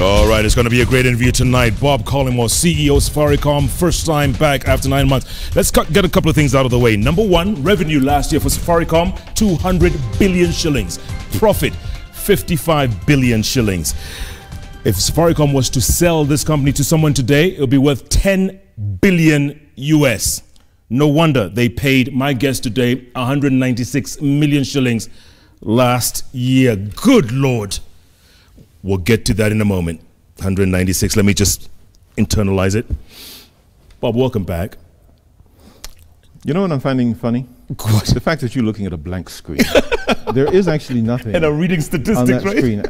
All right, it's going to be a great interview tonight. Bob Collymore, CEO Safaricom, first time back after 9 months. Let's get a couple of things out of the way. Number one, revenue last year for Safaricom, 200 billion shillings. Profit, 55 billion shillings. If Safaricom was to sell this company to someone today, it would be worth 10 billion US. No wonder they paid, my guess today, 196 million shillings last year. Good Lord. We'll get to that in a moment. 196. Let me just internalize it. Bob, welcome back. You know what I'm finding funny? What? The fact that you're looking at a blank screen. There is actually nothing. And I'm reading statistics, on that right? Screen.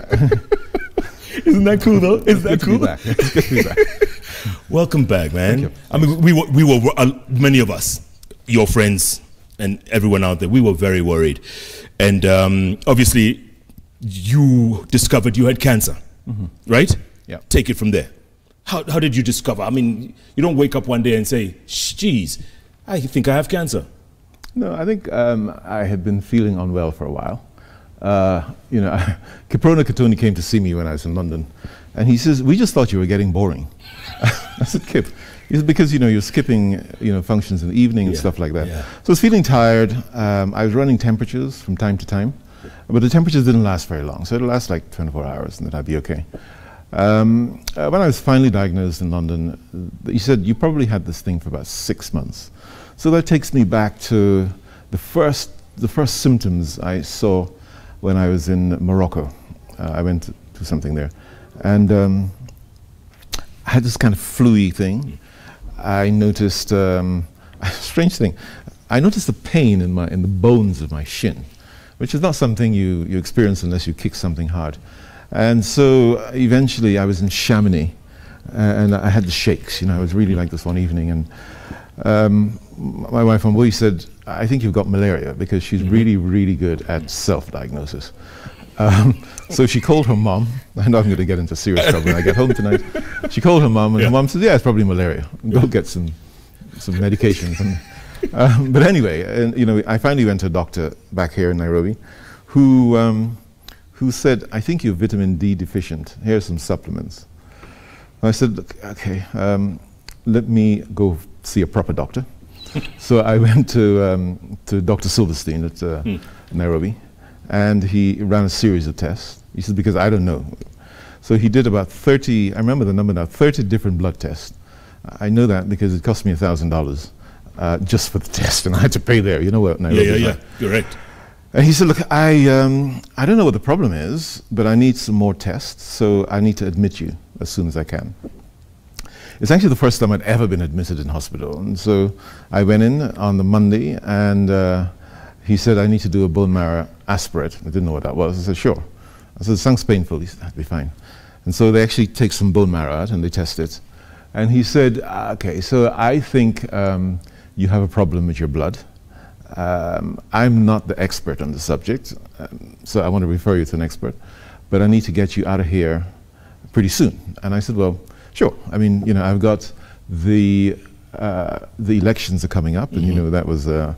Isn't that cool, though? Isn't that cool? It's good to be back. Welcome back, man. Thank you. I mean, we were many of us, your friends and everyone out there, we were very worried. And obviously, you discovered you had cancer, right? Yeah. Take it from there. How did you discover? I mean, you don't wake up one day and say, geez, I think I have cancer. No, I think I had been feeling unwell for a while. You know, Kiprona Katoni came to see me when I was in London, and he says, "We just thought you were getting boring." I said, "Kip," he said, "because you're skipping functions in the evening and stuff like that." Yeah. So I was feeling tired. I was running temperatures from time to time, but the temperatures didn't last very long. So it'll last like 24 hours, and then I'd be okay. When I was finally diagnosed in London, he said, "You probably had this thing for about 6 months." So that takes me back to the first symptoms I saw when I was in Morocco. I went to something there, and I had this kind of flu-y thing. I noticed a strange thing. I noticed the pain in the bones of my shin, which is not something you experience unless you kick something hard. And so eventually I was in Chamonix, and I had the shakes. I was really like this one evening, and my wife on board said, "I think you've got malaria," because she's really, really good at self-diagnosis. So she called her mom. I know I'm going to get into serious trouble when I get home tonight. She called her mom, and her mom said, "Yeah, it's probably malaria. Go get some medications." But anyway, I finally went to a doctor back here in Nairobi, who said, "I think you're vitamin D deficient. Here's some supplements." I said, "Okay, let me go see a proper doctor." So I went to Dr. Silverstein at Nairobi, and he ran a series of tests. He said, "Because I don't know." So he did about 30, I remember the number now, 30 different blood tests. I know that because it cost me $1,000 just for the test, and I had to pay there. You know what Nairobi is like. Correct. And he said, "Look, I don't know what the problem is, but I need some more tests, so I need to admit you as soon as I can." It's actually the first time I'd ever been admitted in hospital. And so I went in on the Monday, and he said, "I need to do a bone marrow aspirate." I didn't know what that was. I said, "Sure." I said, "It sounds painful." He said, "That'd be fine." And so they actually take some bone marrow out, and they test it. And he said, "Okay, so I think you have a problem with your blood. I'm not the expert on the subject, so I want to refer you to an expert, but I need to get you out of here pretty soon." And I said, "Well, sure. I mean, I've got the elections are coming up, and that was a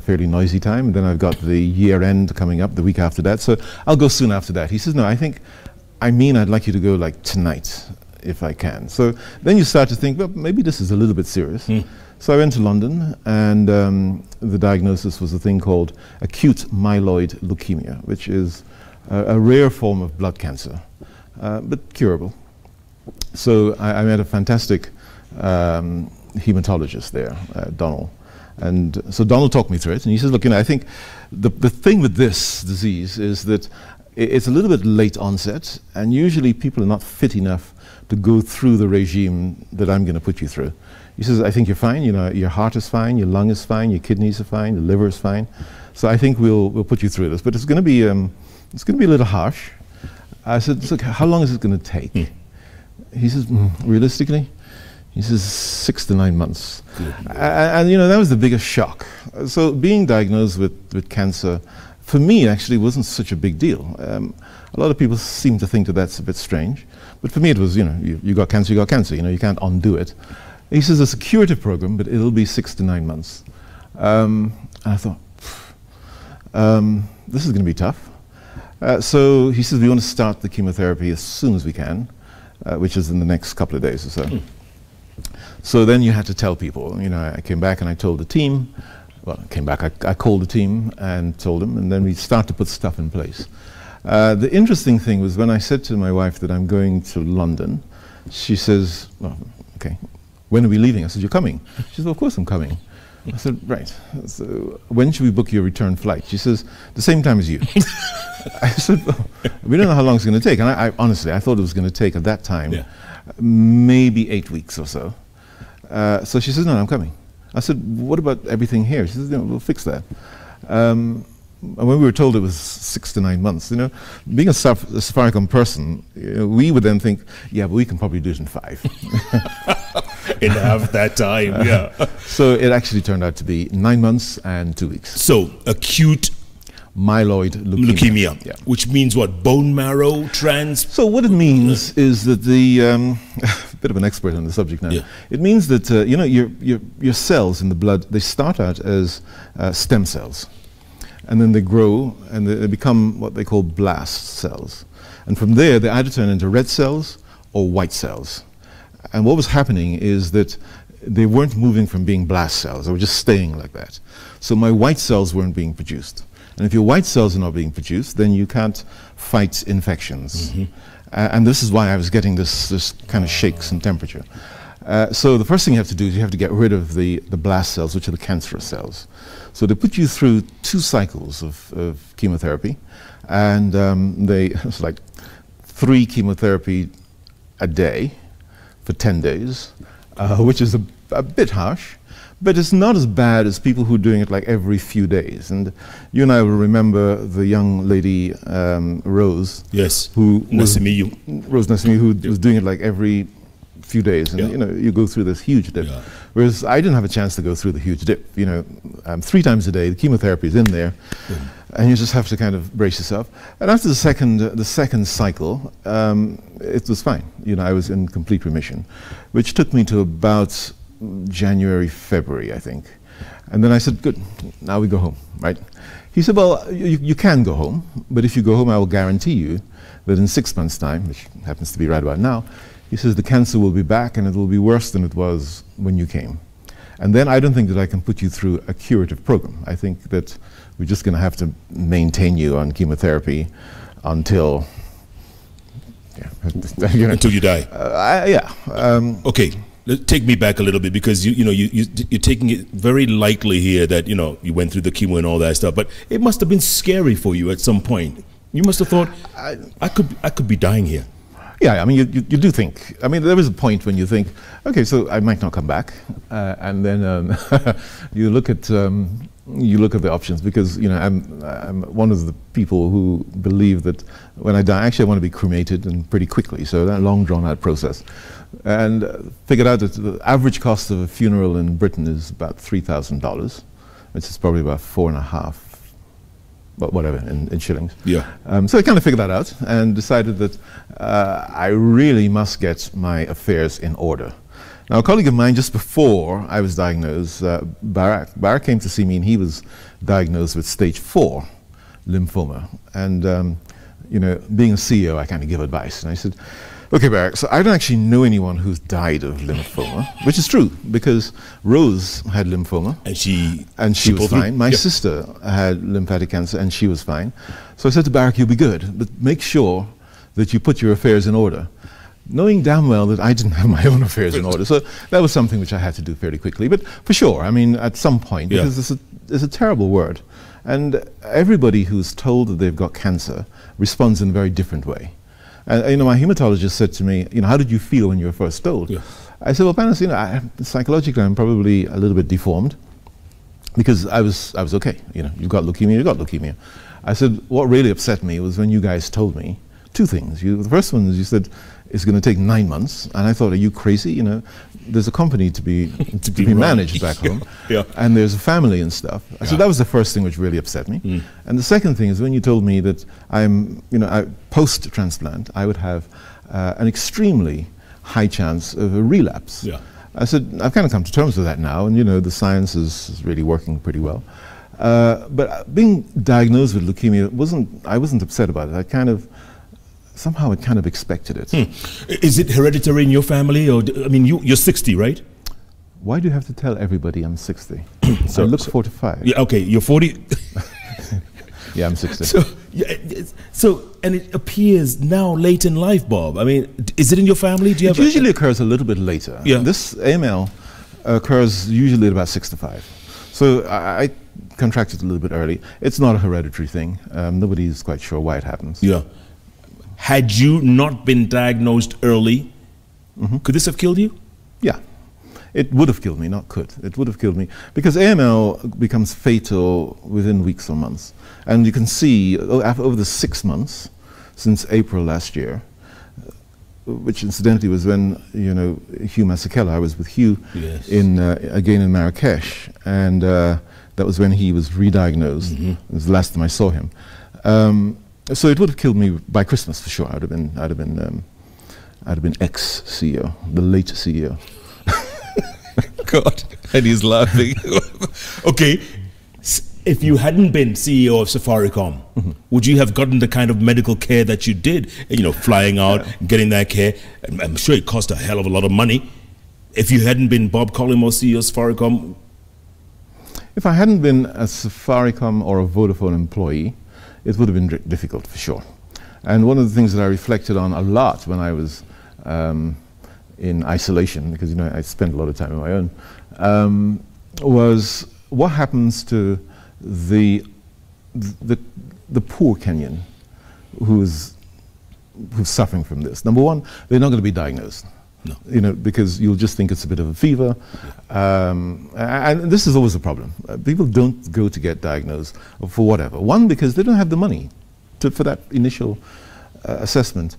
fairly noisy time. And then I've got the year end coming up the week after that, so I'll go soon after that." He says, "No, I'd like you to go like tonight, if I can." So then you start to think, well, maybe this is a little bit serious. So I went to London, and the diagnosis was a thing called acute myeloid leukemia, which is a rare form of blood cancer, but curable. So I met a fantastic hematologist there, Donald. And so Donald talked me through it, and he says, "Look, I think the thing with this disease is that it's a little bit late onset, and usually people are not fit enough to go through the regime that I'm going to put you through." He says, "I think you're fine. Your heart is fine, your lung is fine, your kidneys are fine, the liver is fine. So I think we'll put you through this, but it's going to be a little harsh." I said, "Look, how long is it going to take?" He says, "Realistically," he says, 6 to 9 months. And that was the biggest shock. So being diagnosed with cancer, for me, actually wasn't such a big deal. A lot of people seem to think that that's a bit strange, but for me it was, you got cancer, you got cancer. You can't undo it. He says it's a curative program, but it'll be 6 to 9 months. And I thought, this is going to be tough. So he says, "We want to start the chemotherapy as soon as we can." which is in the next couple of days or so. So then you had to tell people. You know, I came back and I told the team. Well, I came back, I called the team and told them, and then we start to put stuff in place. The interesting thing was when I said to my wife that I'm going to London, she says, well, okay, when are we leaving? I said, you're coming. She said, well, of course I'm coming. I said, right. So when should we book your return flight? She says, the same time as you. I said, well, we don't know how long it's going to take. And I honestly, I thought it was going to take at that time maybe 8 weeks or so. So she says, no, I'm coming. I said, what about everything here? She says, we'll fix that. And when we were told it was 6 to 9 months, you know, being a Safaricom person, we would then think, yeah, but we can probably do it in 5. In half that time, yeah. So it actually turned out to be 9 months and 2 weeks. So acute myeloid leukemia. Yeah. Which means what? Bone marrow So what it means is that the a bit of an expert on the subject now. Yeah. It means that you know, your cells in the blood, they start out as stem cells, and then they grow and they become what they call blast cells, and from there they either turn into red cells or white cells. And what was happening is that they weren't moving from being blast cells; they were just staying like that. So my white cells weren't being produced. And if your white cells are not being produced, then you can't fight infections. And this is why I was getting this kind of shakes in temperature. So the first thing you have to do is you have to get rid of the blast cells, which are the cancerous cells. So they put you through 2 cycles of chemotherapy. And it's like 3 chemotherapy a day for 10 days, which is a bit harsh. But it's not as bad as people who are doing it like every few days. And you and I will remember the young lady, Rose. Yes, Rose Nasimi, who was doing it like every few days. And you know, you go through this huge dip. Yeah. Whereas I didn't have a chance to go through the huge dip. You know, 3 times a day, the chemotherapy is in there. And you just have to kind of brace yourself. And after the second cycle, it was fine. You know, I was in complete remission, which took me to about January, February, I think. And then I said, good, now we go home, right? He said, well, you can go home, but if you go home, I will guarantee you that in 6 months' time, which happens to be right about now, he says the cancer will be back and it will be worse than it was when you came. And then I don't think that I can put you through a curative program. I think that we're just going to have to maintain you on chemotherapy until, you know, until you die. Okay. Take me back a little bit, because you're taking it very lightly here that, you know, you went through the chemo and all that stuff, but it must have been scary for you at some point. You must have thought, I could be dying here. Yeah, I mean, you do think. I mean, there was a point when you think, okay, so I might not come back, and then you look at the options, because you know I'm one of the people who believe that when I die, actually I want to be cremated, and pretty quickly. So that long drawn out process, and figured out that the average cost of a funeral in Britain is about $3,000, which is probably about 4.5. But whatever, in shillings. Yeah. So I kind of figured that out and decided that I really must get my affairs in order. Now, a colleague of mine, just before I was diagnosed, Barak came to see me, and he was diagnosed with stage 4 lymphoma. And, you know, being a CEO, I kind of give advice. And I said, okay, Barak, so I don't actually know anyone who's died of lymphoma, which is true, because Rose had lymphoma. And she was fine. My sister had lymphatic cancer, and she was fine. So I said to Barak, you'll be good, but make sure that you put your affairs in order, knowing damn well that I didn't have my own affairs in order. So that was something which I had to do fairly quickly. But for sure, I mean, at some point, because it's a terrible word, and everybody who's told that they've got cancer responds in a very different way. And you know, my hematologist said to me, you know, how did you feel when you were first told? Yeah. I said, well, Panos, you know, psychologically, I'm probably a little bit deformed, because I was okay. You know, you've got leukemia. I said, what really upset me was when you guys told me 2 things. The first one is you said it's going to take 9 months, and I thought, are you crazy? You know, there's a company to be managed back home, and there's a family and stuff. So that was the first thing which really upset me. And the second thing is when you told me that post transplant I would have an extremely high chance of a relapse. Yeah. I said, I've kind of come to terms with that now, and you know, the science is really working pretty well. But being diagnosed with leukemia I wasn't upset about it. somehow it kind of expected it. Is it hereditary in your family? Or, I mean, you're 60, right? Why do you have to tell everybody I'm 60? So I look 45. Yeah, okay, you're 40. Yeah, I'm 60. So, and it appears now late in life, Bob. I mean, is it in your family? Do you have? It usually occurs a little bit later. Yeah. This AML occurs usually at about 65. So I contracted a little bit early. It's not a hereditary thing. Nobody's quite sure why it happens. Yeah. Had you not been diagnosed early, could this have killed you? Yeah. It would have killed me, not could. It would have killed me. Because AML becomes fatal within weeks or months. And you can see over the 6 months since April last year, which incidentally was when, you know, Hugh Masekela, I was with Hugh again in Marrakesh, and that was when he was re-diagnosed. It was the last time I saw him. So it would have killed me by Christmas for sure. I'd have been ex-CEO, the late CEO. God, and he's laughing. Okay, if you hadn't been CEO of Safaricom, would you have gotten the kind of medical care that you did? You know, flying out, getting that care. I'm sure it cost a hell of a lot of money. If you hadn't been Bob Collymore, CEO of Safaricom. If I hadn't been a Safaricom or a Vodafone employee, it would have been difficult for sure. And one of the things that I reflected on a lot when I was in isolation, because, you know, I spent a lot of time on my own, was what happens to the poor Kenyan who's suffering from this. Number one, they're not going to be diagnosed. No. You know, because you'll just think it's a bit of a fever. And this is always a problem. People don't go to get diagnosed for whatever. One, because they don't have the money for that initial assessment.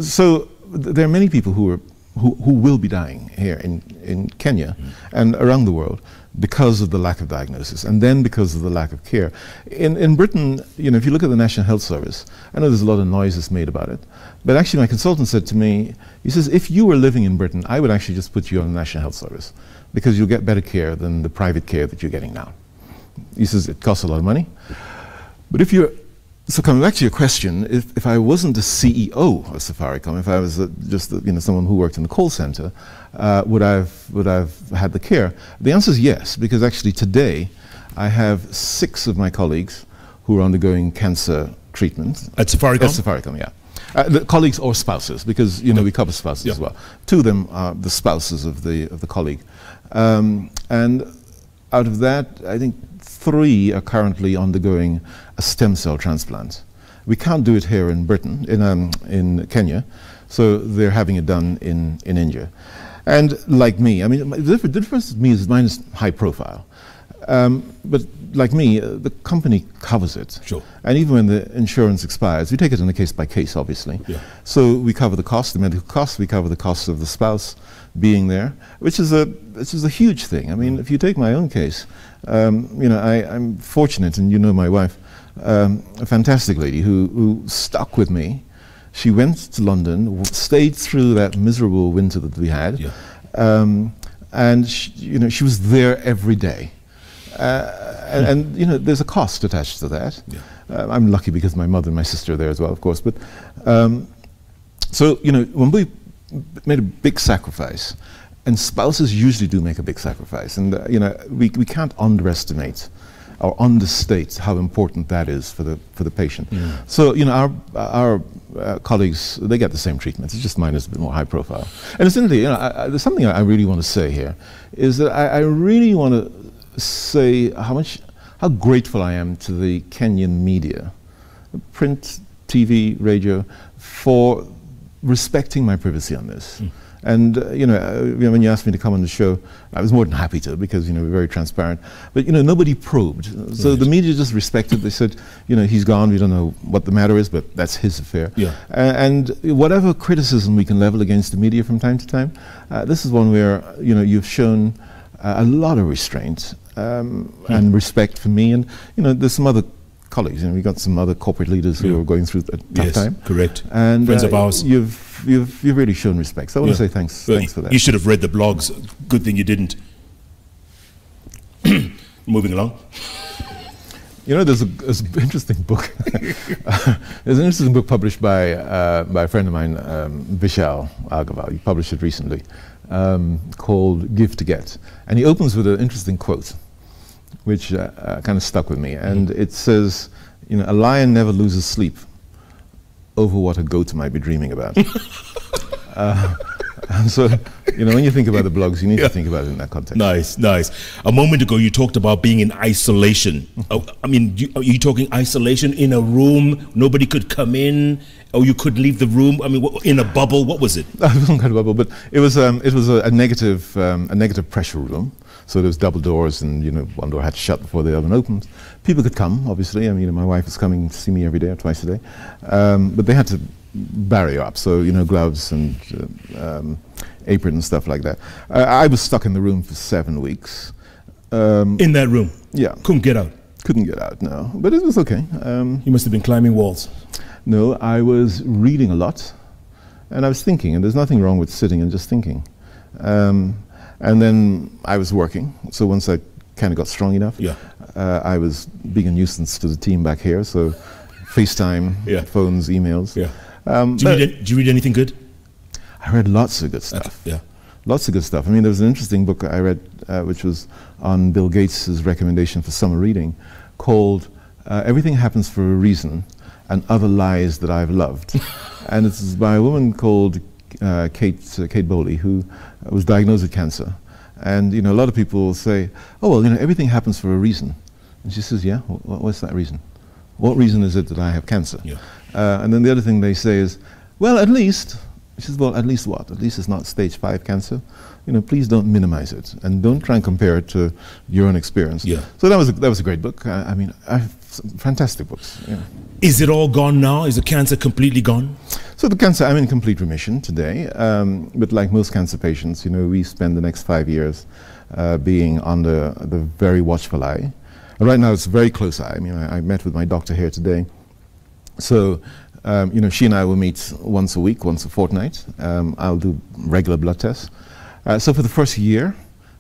So there are many people who will be dying here in Kenya and around the world because of the lack of diagnosis, and then because of the lack of care. In Britain, you know, if you look at the National Health Service, I know there's a lot of noise that's made about it, but actually my consultant said to me, he says, if you were living in Britain, I would actually just put you on the National Health Service because you'll get better care than the private care that you're getting now. He says it costs a lot of money, but if you're so coming back to your question, if I wasn't the CEO of Safaricom, if I was just you know, someone who worked in the call center, would I've had the care? The answer is yes, because actually today I have 6 of my colleagues who are undergoing cancer treatment. At Safaricom? At Safaricom, yeah. The colleagues or spouses, because, you know, we cover spouses as well. 2 of them are the spouses of the colleague. And out of that, I think 3 are currently undergoing a stem cell transplant. We can't do it here in Britain, in Kenya, so they're having it done in India. And like me, I mean, the difference with me is mine is high profile. But like me, the company covers it. Sure. And even when the insurance expires, we take it on a case by case, obviously. Yeah. So we cover the cost, the medical costs, we cover the costs of the spouse being there, which is a huge thing. I mean, if you take my own case, you know, I'm fortunate, and you know my wife, a fantastic lady who stuck with me. She went to London, stayed through that miserable winter that we had, and she, you know, she was there every day. And you know, there's a cost attached to that. Yeah. I'm lucky because my mother and my sister are there as well, of course. But so you know, when we made a big sacrifice, and spouses usually do make a big sacrifice, and you know, we can't underestimate or understate how important that is for the patient. So you know, our colleagues, they get the same treatment. It's just mine is a bit more high profile. And incidentally, you know, there's something I really want to say here, is that I really want to say how grateful I am to the Kenyan media, print, TV, radio, for respecting my privacy on this. And you know, when you asked me to come on the show, I was more than happy to, because you know, we're very transparent. But you know, nobody probed, so the media just respected. They said, you know, he's gone. We don't know what the matter is, but that's his affair. Yeah. And whatever criticism we can level against the media from time to time, this is one where you know, you've shown a lot of restraint and respect for me. And you know, there's some other colleagues, and we've got some other corporate leaders who are going through a tough time. Correct. And friends of ours. You've really shown respect. So I want to say thanks for that. You should have read the blogs. Good thing you didn't. Moving along. You know, there's an interesting book. There's an interesting book published by a friend of mine, Vishal Agrawal. He published it recently, called "Give to Get," and he opens with an interesting quote, which kind of stuck with me. And it says, "You know, a lion never loses sleep over what a goat might be dreaming about." And so, you know, when you think about the blogs, you need to think about it in that context. Nice, nice. A moment ago, you talked about being in isolation. I mean, are you talking isolation in a room? Nobody could come in, or you could leave the room? I mean, in a bubble? What was it? It wasn't kind of bubble, but it was a negative pressure room. So there was double doors, and you know, one door had to shut before the other one opened. People could come, obviously. I mean, my wife was coming to see me every day or twice a day, but they had to barrier up, so you know, gloves and apron and stuff like that. I was stuck in the room for 7 weeks. In that room? Yeah. Couldn't get out? Couldn't get out, no. But it was okay. You must have been climbing walls. No, I was reading a lot, and I was thinking, and there's nothing wrong with sitting and just thinking. And then I was working, so once I kind of got strong enough, I was being a nuisance to the team back here, so FaceTime, phones, emails. Yeah. Did you read anything good? I read lots of good stuff. Yeah. Lots of good stuff. I mean, there was an interesting book I read, which was on Bill Gates' recommendation for summer reading, called Everything Happens for a Reason and Other Lies That I've Loved. And it's by a woman called Kate Bowley, who was diagnosed with cancer. And, you know, a lot of people say, oh, well, you know, everything happens for a reason. And she says, yeah, what's that reason? What reason is it that I have cancer? Yeah. And then the other thing they say is, well, at least, she says, well, at least what? At least it's not stage 5 cancer. You know, please don't minimize it, and don't try and compare it to your own experience. Yeah. So that was a great book. I mean, fantastic books. Yeah. Is it all gone now? Is the cancer completely gone? So the cancer, I'm in complete remission today. But like most cancer patients, you know, we spend the next 5 years being under the very watchful eye. And right now, it's a very close eye. I mean, I met with my doctor here today. So, you know, she and I will meet once a week, once a fortnight. I'll do regular blood tests. So for the first year,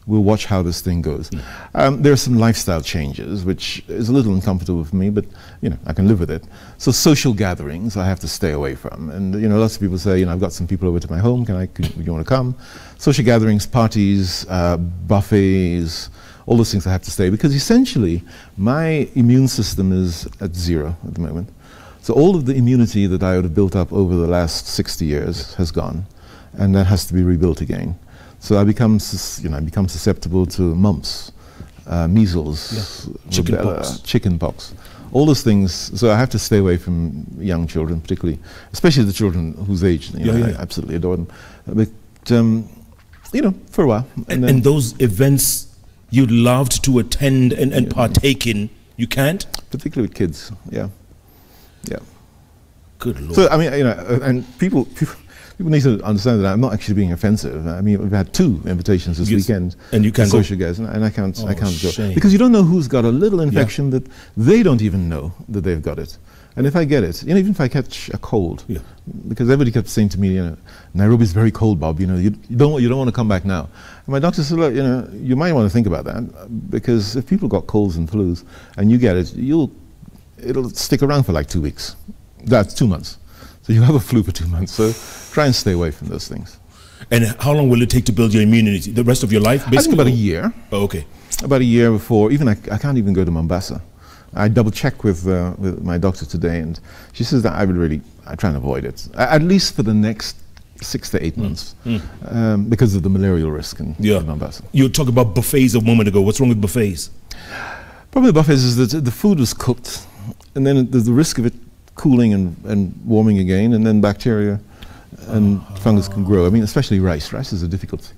we'll watch how this thing goes. There are some lifestyle changes, which is a little uncomfortable for me, but, you know, I can live with it. So social gatherings I have to stay away from. And, you know, lots of people say, you know, I've got some people over to my home, do you want to come? Social gatherings, parties, buffets, all those things I have to stay, because essentially my immune system is at 0 at the moment. So all of the immunity that I would have built up over the last 60 years has gone, and that has to be rebuilt again. So I become susceptible to mumps, measles, rubella, chicken pox, all those things. So I have to stay away from young children, particularly, especially the children whose age, you know, I absolutely adore them. But, you know, for a while. And those events you'd loved to attend and partake in, you can't? Particularly with kids, yeah. Yeah. Good Lord. So, I mean, you know, and people need to understand that I'm not actually being offensive. I mean, we've had 2 invitations this weekend. And you can't go? Social guys, and I can't go. Shame. Because you don't know who's got a little infection that they don't even know that they've got it. And if I get it, you know, even if I catch a cold, because everybody kept saying to me, you know, Nairobi's very cold, Bob, you know, you don't want to come back now. And my doctor said, look, you know, you might want to think about that, because if people got colds and flus and you get it, it'll stick around for like 2 weeks. That's 2 months. So you have a flu for 2 months. So try and stay away from those things. And how long will it take to build your immunity? The rest of your life, basically? I think about a year. Oh, okay. About a year before, even I can't even go to Mombasa. I double check with my doctor today, and she says that I try and avoid it, at least for the next 6 to 8 months, because of the malarial risk in Mombasa. You talked about buffets a moment ago. What's wrong with buffets? Probably the buffets is that the food was cooked, and then there's the risk of it cooling and warming again, and then bacteria and fungus can grow. I mean, especially rice. Rice is a difficult.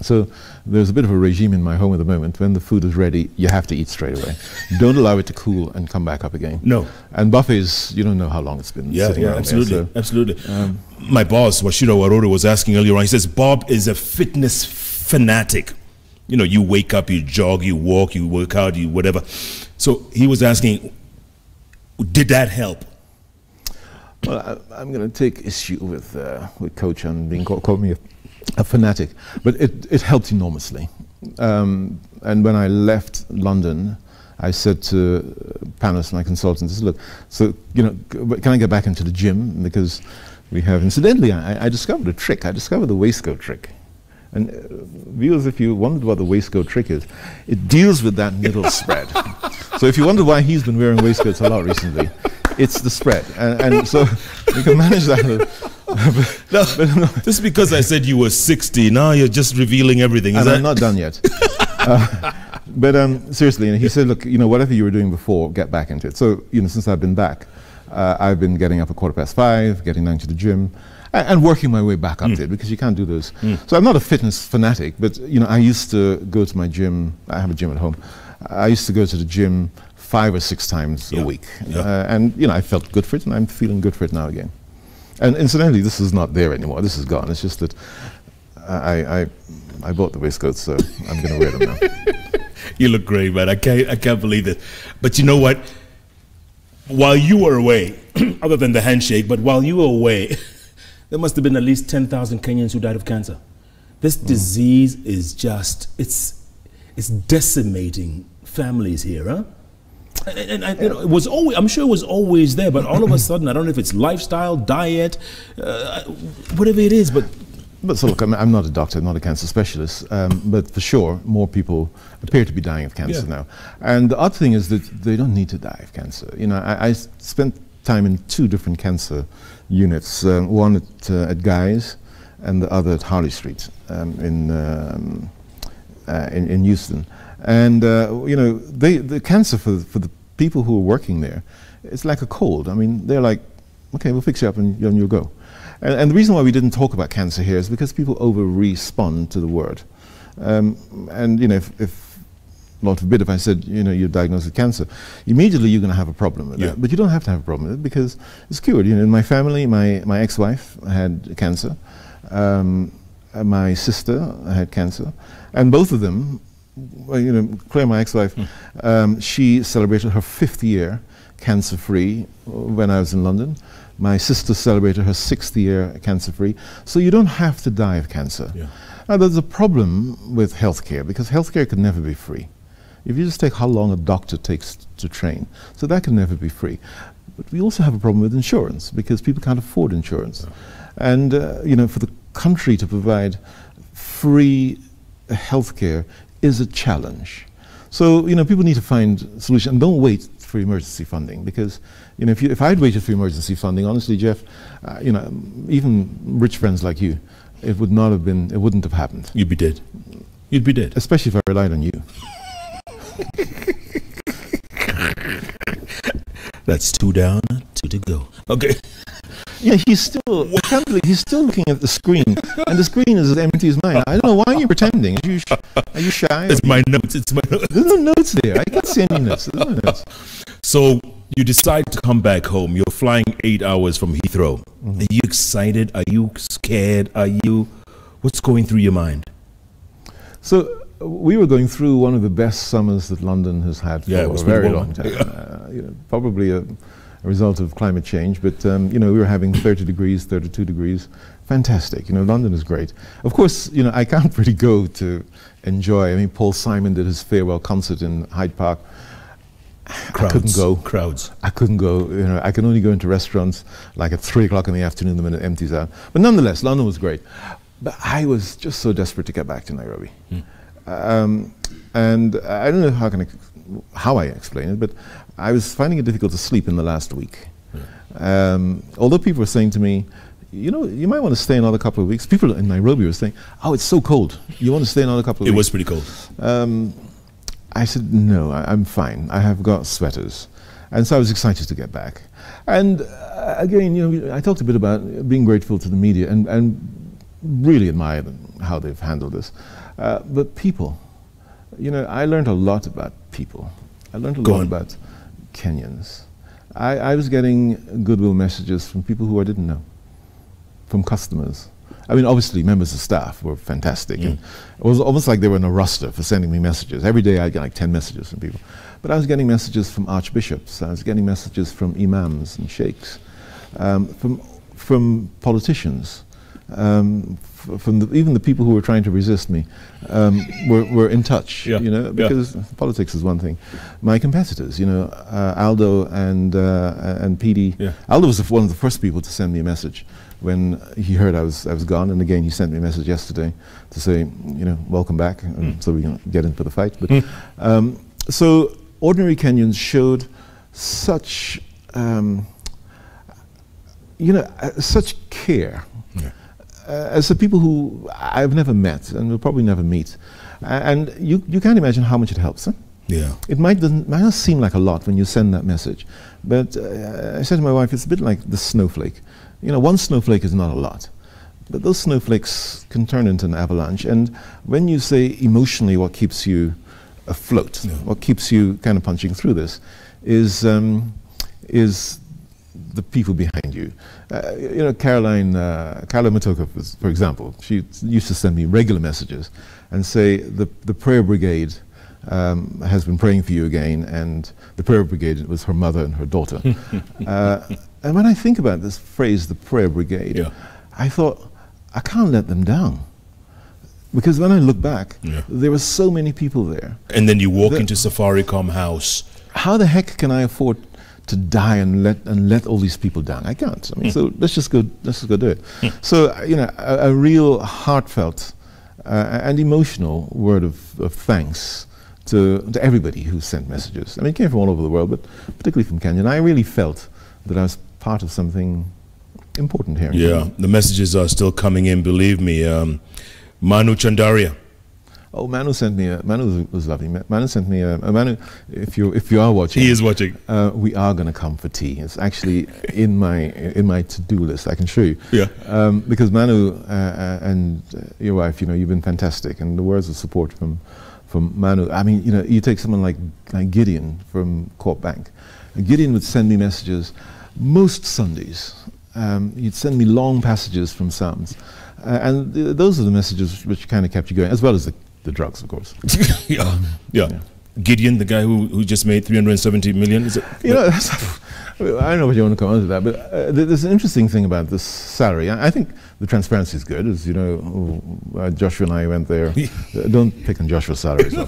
So there's a bit of a regime in my home at the moment. When the food is ready, you have to eat straight away. Don't allow it to cool and come back up again. No. And buffets, you don't know how long it's been sitting around absolutely, there, so absolutely. My boss, Washiro Waroro, was asking earlier on, he says, Bob is a fitness fanatic. You know, you wake up, you jog, you walk, you work out, you whatever. So he was asking, did that help? Well, I'm going to take issue with Coach on being called me a fanatic, but it helped enormously. And when I left London, I said to Panos, my consultant, I said, look, so, can I get back into the gym? Because we have, incidentally, I discovered a trick. I discovered the waistcoat trick. And viewers, if you wondered what the waistcoat trick is, it deals with that middle spread. So if you wonder why he's been wearing waistcoats a lot recently, it's the spread. And so we can manage that. No, just because I said you were 60, now you're just revealing everything. And I'm not done yet. But seriously, he said, look, whatever you were doing before, get back into it. So, since I've been back, I've been getting up at 5:15, getting down to the gym, and working my way back up to it, because you can't do those. So I'm not a fitness fanatic, but I used to go to my gym. I have a gym at home. I used to go to the gym 5 or 6 times a week. And I felt good for it, and I'm feeling good for it now again. And incidentally, this is not there anymore. This is gone. It's just that I bought the waistcoats, so I'm going to wear them now. You look great, man. I can't believe it. But you know what? While you were away, other than the handshake, but while you were away, there must have been at least 10,000 Kenyans who died of cancer. This disease is just, it's decimating families here, huh? And it was always, I'm sure it was always there, but all of a sudden, I don't know if it's lifestyle, diet, whatever it is, but so look, I'm not a doctor, not a cancer specialist, but for sure, more people appear to be dying of cancer now. And the odd thing is that they don't need to die of cancer. I spent time in 2 different cancer units, one at Guy's and the other at Harley Street in Houston. And the cancer for the people who are working there, it's like a cold. I mean, they're like, okay, we'll fix you up and you'll go. And the reason why we didn't talk about cancer here is because people over-respond to the word. If Lord forbid, if I said, you're diagnosed with cancer, immediately you're going to have a problem with that. But you don't have to have a problem with it because it's cured. In my family, my ex-wife had cancer. My sister had cancer. And both of them, Claire, my ex-wife, she celebrated her 5th year cancer-free when I was in London. My sister celebrated her 6th year cancer-free. So you don't have to die of cancer. Now, there's a problem with healthcare, because healthcare can never be free. If you just take how long a doctor takes to train, so that can never be free. But we also have a problem with insurance, because people can't afford insurance. And, for the country to provide free healthcare is a challenge. So, people need to find solutions. And don't wait for emergency funding, because if I'd waited for emergency funding, honestly, Jeff, even rich friends like you, it wouldn't have happened. You'd be dead. You'd be dead. Especially if I relied on you. That's 2 down, 2 to go. Okay. Yeah, he's still looking at the screen, and the screen is as empty as mine. I don't know, why are you pretending? Are you shy? It's my notes. It's my notes. There's no notes there. I can't see any notes. There's no notes. So you decide to come back home. You're flying 8 hours from Heathrow. Are you excited? Are you scared? What's going through your mind? So we were going through one of the best summers that London has had for a very long time. Probably a result of climate change, but we were having 30 degrees, 32 degrees. Fantastic. London is great. Of course, I can't really go to enjoy. I mean, Paul Simon did his farewell concert in Hyde Park. Crowds. I couldn't go. Crowds. I couldn't go. I can only go into restaurants like at 3 o'clock in the afternoon the minute it empties out. But nonetheless, London was great. But I was just so desperate to get back to Nairobi. And I don't know how I explain it, but I was finding it difficult to sleep in the last week. Although people were saying to me, you might want to stay another couple of weeks. People in Nairobi were saying, oh, it's so cold. You want to stay another couple of weeks? It was pretty cold. I said, no, I'm fine. I have got sweaters. And so I was excited to get back. And again, I talked a bit about being grateful to the media and really admire them, how they've handled this. But people, I learned a lot about people. I learned a lot about Kenyans. I was getting goodwill messages from people who I didn't know, from customers. I mean, obviously, members of staff were fantastic. And it was almost like they were on a roster for sending me messages. Every day I'd get like 10 messages from people. But I was getting messages from archbishops. I was getting messages from imams and sheikhs, from politicians, even the people who were trying to resist me were in touch, you know, because politics is one thing. My competitors, you know, Aldo and PD. Aldo was one of the first people to send me a message when he heard I was gone, and again he sent me a message yesterday to say, you know, welcome back, so we can get into the fight. But so Ordinary Kenyans showed such, you know, such care. As the people who I've never met and will probably never meet, and you can't imagine how much it helps. Huh? Yeah, it might not seem like a lot when you send that message, but I said to my wife, it's a bit like the snowflake. You know, one snowflake is not a lot, but those snowflakes can turn into an avalanche. And when you say emotionally, what keeps you afloat, what keeps you kind of punching through this, is the people behind you. You know, Caroline Matoka, for example, she used to send me regular messages and say, the prayer brigade has been praying for you again, and the prayer brigade was her mother and her daughter. And when I think about this phrase, the prayer brigade, I thought, I can't let them down. Because when I look back, there were so many people there. And then you walk into Safaricom House. How the heck can I afford to die and let all these people down? I can't. I mean, so let's just go do it. So you know, a real heartfelt and emotional word of thanks to everybody who sent messages. I mean, it came from all over the world, but particularly from Kenya. And I really felt that I was part of something important here. Yeah, the messages are still coming in. Believe me, Manu Chandaria. Oh, Manu sent me Manu was lovely. Manu sent me Manu, if you are watching. He is watching. We are going to come for tea. It's actually in my to-do list. I can show you. Yeah. Because Manu and your wife, you know, you've been fantastic, and the words of support from Manu. I mean, you know, you take someone like Gideon from Corp Bank. Gideon would send me messages most Sundays. He'd send me long passages from Psalms. And those are the messages which kind of kept you going, as well as the drugs, of course. Yeah. Gideon, the guy who just made 370 million, is it? You know, I don't know what you want to come on to that, but there's an interesting thing about this salary. I think the transparency is good, as you know. Joshua and I went there. Don't pick on Joshua's salary, so.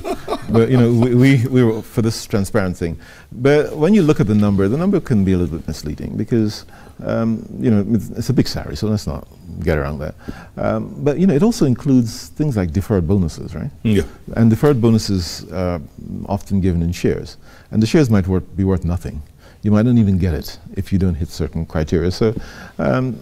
But you know, we were for this transparent thing. But when you look at the number can be a little bit misleading because you know, it's a big salary, so let's not get around that. But you know, it also includes things like deferred bonuses, right? Yeah. And deferred bonuses are often given in shares, and the shares might be worth nothing. You might not even get it if you don't hit certain criteria. So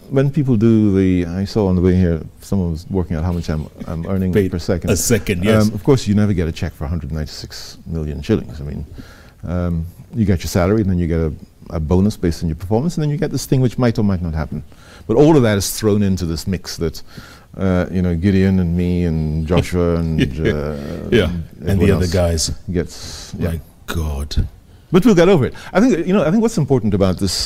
when people do I saw on the way here, someone was working out how much I'm earning per second. A second, yes. Of course, you never get a check for 196 million shillings. I mean, you get your salary, and then you get a bonus based on your performance, and then you get this thing which might or might not happen. But all of that is thrown into this mix that, you know, Gideon and me and Joshua and and the other guys gets. My God. But we'll get over it. I think, you know, I think what's important about this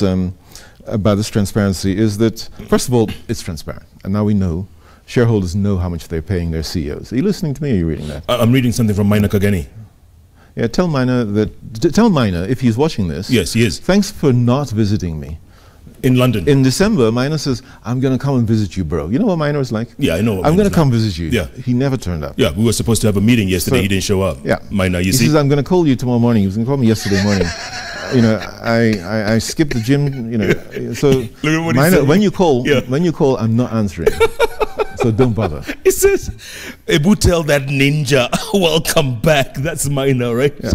transparency is that, first of all, it's transparent. And now we know, shareholders know how much they're paying their CEOs. Are you listening to me or are you reading that? I'm reading something from Maina Kageni. Yeah, tell Maina, if he's watching this. Yes, he is. Thanks for not visiting me. In London. In December, Maina says, I'm going to come and visit you, bro. You know what Maina was like? Yeah, I know what I'm going to come visit you. Yeah. He never turned up. Yeah, we were supposed to have a meeting yesterday. He didn't show up. Yeah. Maina, he says, I'm going to call you tomorrow morning. He was going to call me yesterday morning. You know, I skipped the gym, you know. So, Maina, when you call, I'm not answering. So don't bother. It says, Ebu, tell that ninja, welcome back. That's Maina, right? Yeah.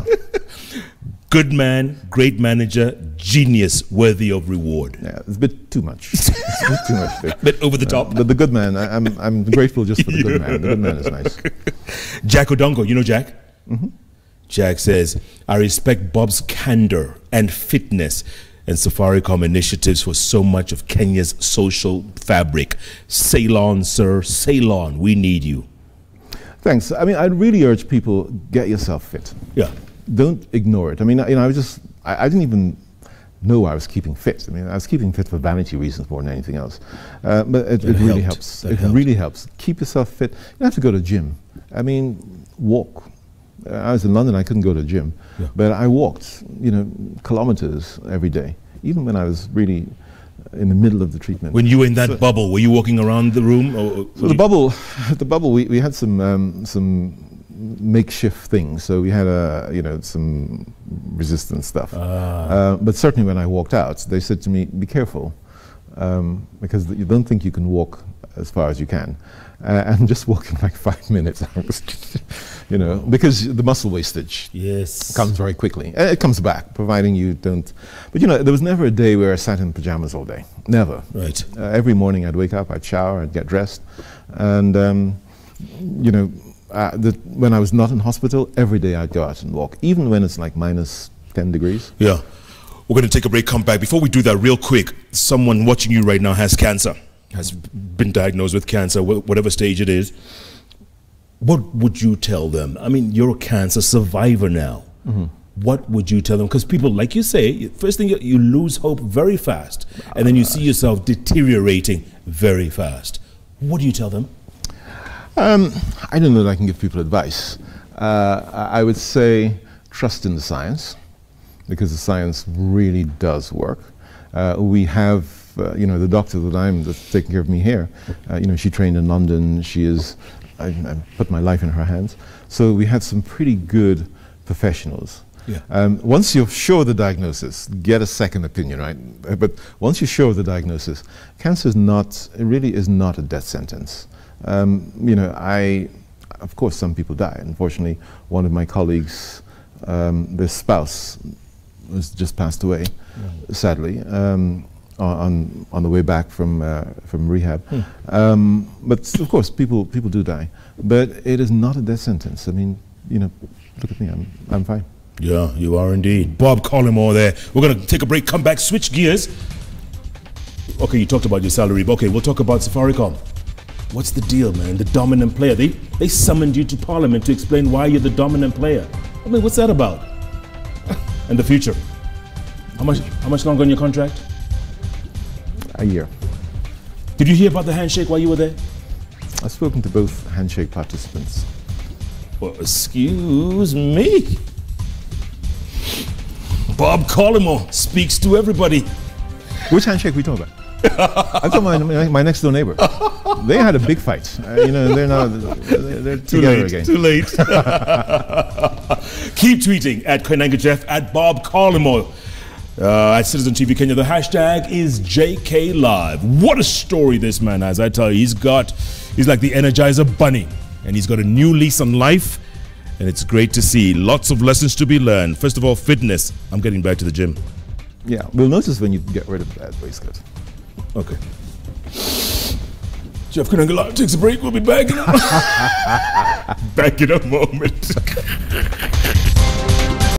Good man, great manager, genius, worthy of reward. Yeah, it's a bit too much. It's a bit too much. There. Bit over the top. But the good man, I'm grateful just for the good man. The good man is nice. Jack Odongo, you know Jack? Mm-hmm. Jack says, I respect Bob's candor and fitness and Safaricom initiatives for so much of Kenya's social fabric. Sail on, sir, sail on. We need you. Thanks. I mean, I'd really urge people, get yourself fit. Yeah. Don't ignore it. I mean, you know, I didn't even know I was keeping fit. I mean, I was keeping fit for vanity reasons more than anything else. But it really helps. It really helps. Keep yourself fit. You don't have to go to the gym. I mean, walk. I was in London, I couldn't go to the gym. Yeah. But I walked, you know, kilometers every day. Even when I was really in the middle of the treatment. When you were in that bubble, were you walking around the room? Or so the bubble, we had some makeshift things. So we had some resistance stuff. But certainly when I walked out, they said to me, "Be careful, because you don't think you can walk as far as you can." And just walking like 5 minutes, I was just, because the muscle wastage comes very quickly. It comes back, providing you don't. But there was never a day where I sat in pajamas all day. Never. Right. Every morning I'd wake up, I'd shower, I'd get dressed, and when I was not in hospital, every day I'd go out and walk, even when it's like minus 10 degrees. Yeah. We're going to take a break, come back. Before we do that, real quick, someone watching you right now has cancer, has been diagnosed with cancer, whatever stage it is. What would you tell them? I mean, you're a cancer survivor now. Mm-hmm. What would you tell them? Because people, like you say, first thing, you lose hope very fast, and then you see yourself deteriorating very fast. What do you tell them? I don't know that I can give people advice. I would say trust in the science, because the science really does work. We have, the doctor that's taking care of me here, she trained in London. I put my life in her hands. So we had some pretty good professionals. Yeah. Once you're sure of the diagnosis, get a second opinion, right? But once you're sure of the diagnosis, cancer really is not a death sentence. Of course, some people die. Unfortunately, one of my colleagues, their spouse, was just passed away, sadly, on the way back from rehab. But of course, people do die. But it is not a death sentence. I mean, look at me. I'm fine. Yeah, you are indeed. Bob Collymore there. We're going to take a break, come back, switch gears. Okay, you talked about your salary, but okay, we'll talk about Safaricom. What's the deal, man? The dominant player. They summoned you to Parliament to explain why you're the dominant player. I mean, what's that about? And the future. How much longer on your contract? A year. Did you hear about the handshake while you were there? I've spoken to both handshake participants. Well, excuse me. Bob Collymore speaks to everybody. Which handshake are we talking about? I'm talking about my next door neighbor. They had a big fight. They're together again. Too late. Keep tweeting at Koinange Jeff, at Bob Collymore, at Citizen TV Kenya. The hashtag is JK Live. What a story this man has. I tell you, he's like the Energizer Bunny, and he's got a new lease on life. And it's great to see. Lots of lessons to be learned. First of all, fitness. I'm getting back to the gym. Yeah, we'll notice when you get rid of that waistcoat. Okay. Jeff Koinange Live takes a break. We'll be back in back in a moment.